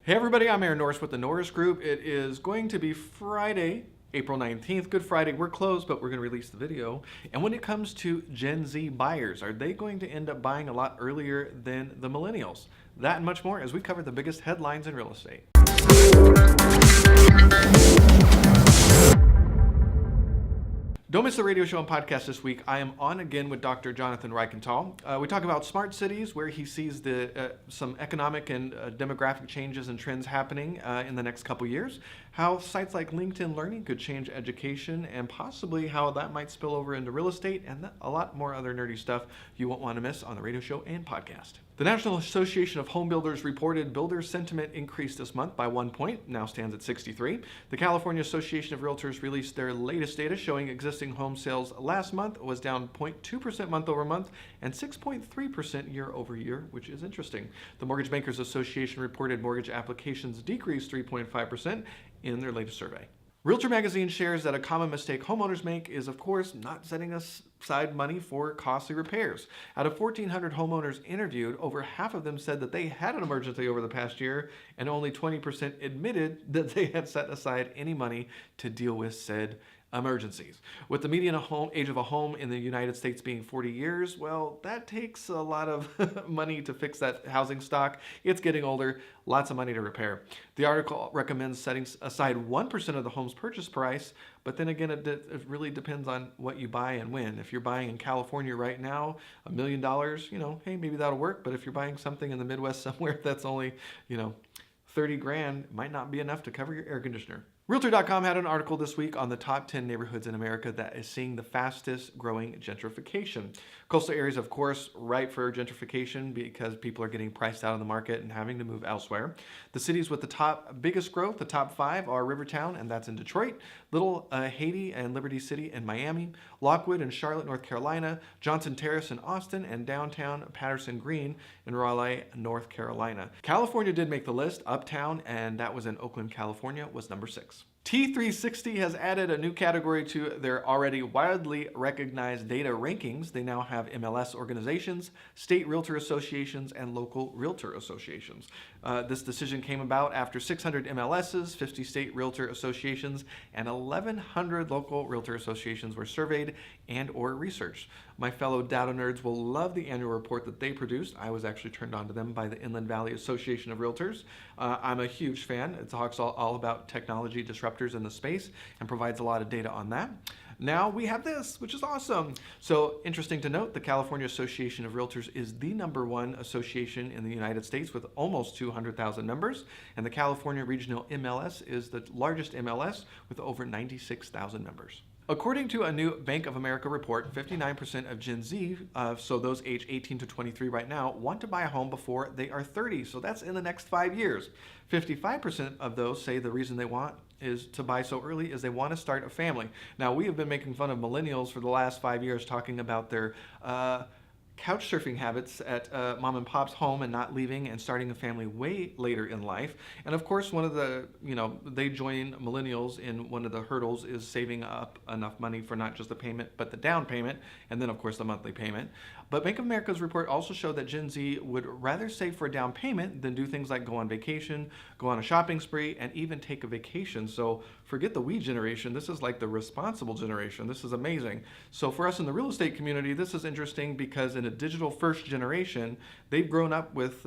Hey everybody, I'm Norris with the Norris Group. It is going to be Friday, April 19th. Good Friday. We're closed, but we're going to release the video. And when it comes to Gen Z buyers, are they going to end up buying a lot earlier than the Millennials? That and much more as we cover the biggest headlines in real estate. Don't miss the radio show and podcast this week. I am on again with Dr. Jonathan Reichenthal. We talk about smart cities, where he sees some economic and demographic changes and trends happening in the next couple years, how sites like LinkedIn Learning could change education, and possibly how that might spill over into real estate, and a lot more other nerdy stuff you won't want to miss on the radio show and podcast. The National Association of Home Builders reported builder sentiment increased this month by 1 point, now stands at 63. The California Association of Realtors released their latest data showing existing home sales last month was down 0.2% month over month and 6.3% year over year, which is interesting. The Mortgage Bankers Association reported mortgage applications decreased 3.5% in their latest survey. Realtor Magazine shares that a common mistake homeowners make is, of course, not setting aside money for costly repairs. Out of 1,400 homeowners interviewed, over half of them said that they had an emergency over the past year, and only 20% admitted that they had set aside any money to deal with said emergencies. With the median age of a home in the United States being 40 years, well, that takes a lot of money to fix that housing stock. It's getting older, lots of money to repair. The article recommends setting aside 1% of the home's purchase price, but then again, it really depends on what you buy and when. If you're buying in California right now, $1 million, hey, maybe that'll work. But if you're buying something in the Midwest somewhere that's only, 30 grand, might not be enough to cover your air conditioner. Realtor.com had an article this week on the top 10 neighborhoods in America that is seeing the fastest growing gentrification. Coastal areas, of course, ripe for gentrification because people are getting priced out of the market and having to move elsewhere. The cities with the biggest growth, the top 5, are Rivertown, and that's in Detroit, Little Haiti and Liberty City in Miami, Lockwood and Charlotte, North Carolina, Johnson Terrace in Austin, and downtown Patterson Green in Raleigh, North Carolina. California did make the list. Uptown, and that was in Oakland, California, was number 6. T360 has added a new category to their already widely recognized data rankings. They now have MLS organizations, state realtor associations, and local realtor associations. This decision came about after 600 MLSs, 50 state realtor associations, and 1,100 local realtor associations were surveyed and or researched. My fellow data nerds will love the annual report that they produced. I was actually turned on to them by the Inland Valley Association of Realtors. I'm a huge fan. It talks all about technology disruptors in the space and provides a lot of data on that. Now we have this, which is awesome. So interesting to note, the California Association of Realtors is the #1 association in the United States with almost 200,000 members, and the California Regional MLS is the largest MLS with over 96,000 members. According to a new Bank of America report, 59% of Gen Z, so those age 18 to 23 right now, want to buy a home before they are 30. So that's in the next 5 years. 55% of those say the reason they want is to buy so early is they want to start a family. Now, we have been making fun of millennials for the last 5 years, talking about their couch surfing habits at mom and pop's home and not leaving and starting a family way later in life. And of course, one of the, they join millennials in one of the hurdles is saving up enough money for not just the payment, but the down payment, and then of course the monthly payment. But Bank of America's report also showed that Gen Z would rather save for a down payment than do things like go on vacation, go on a shopping spree, and even take a vacation. So forget the we generation. This is like the responsible generation. This is amazing. So for us in the real estate community, this is interesting because in a digital first generation, they've grown up with,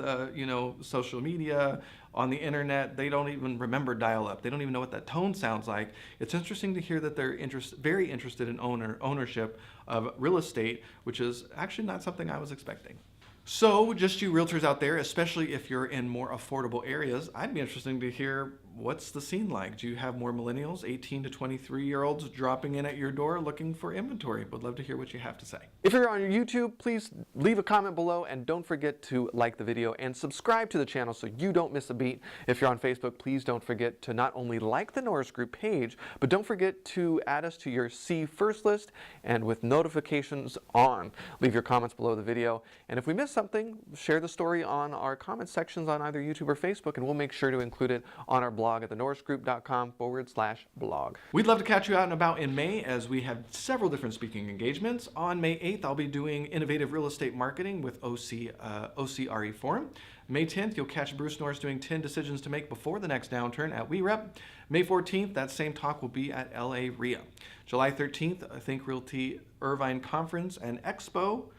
social media, on the internet. They don't even remember dial-up. They don't even know what that tone sounds like. It's interesting to hear that they're very interested in ownership of real estate, which is actually not something I was expecting. So just you realtors out there, especially if you're in more affordable areas, I'd be interested to hear what's the scene like. Do you have more millennials, 18 to 23-year-olds dropping in at your door looking for inventory? Would love to hear what you have to say. If you're on YouTube, please leave a comment below and don't forget to like the video and subscribe to the channel so you don't miss a beat. If you're on Facebook, please don't forget to not only like the Norris Group page, but don't forget to add us to your See First list and with notifications on. Leave your comments below the video. And if we missed something, share the story on our comment sections on either YouTube or Facebook, and we'll make sure to include it on our blog at thenorrisgroup.com/blog. We'd love to catch you out and about in May as we have several different speaking engagements. On May 8th, I'll be doing Innovative Real Estate Marketing with OCRE Forum. May 10th, you'll catch Bruce Norris doing 10 decisions to make before the next downturn at WeRep. May 14th, that same talk will be at LA RIA. July 13th, Think Realty Irvine Conference and Expo.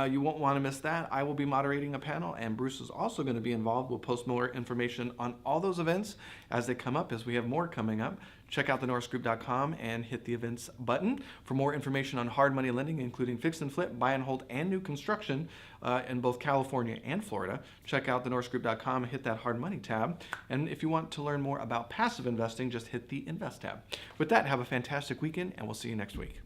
You won't want to miss that. I will be moderating a panel, and Bruce is also going to be involved. We'll post more information on all those events as they come up, as we have more coming up. Check out thenorrisgroup.com and hit the events button for more information on hard money lending, including fix and flip, buy and hold, and new construction in both California and Florida. Check out thenorrisgroup.com and hit that hard money tab. And if you want to learn more about passive investing, just hit the invest tab. With that, have a fantastic weekend, and we'll see you next week.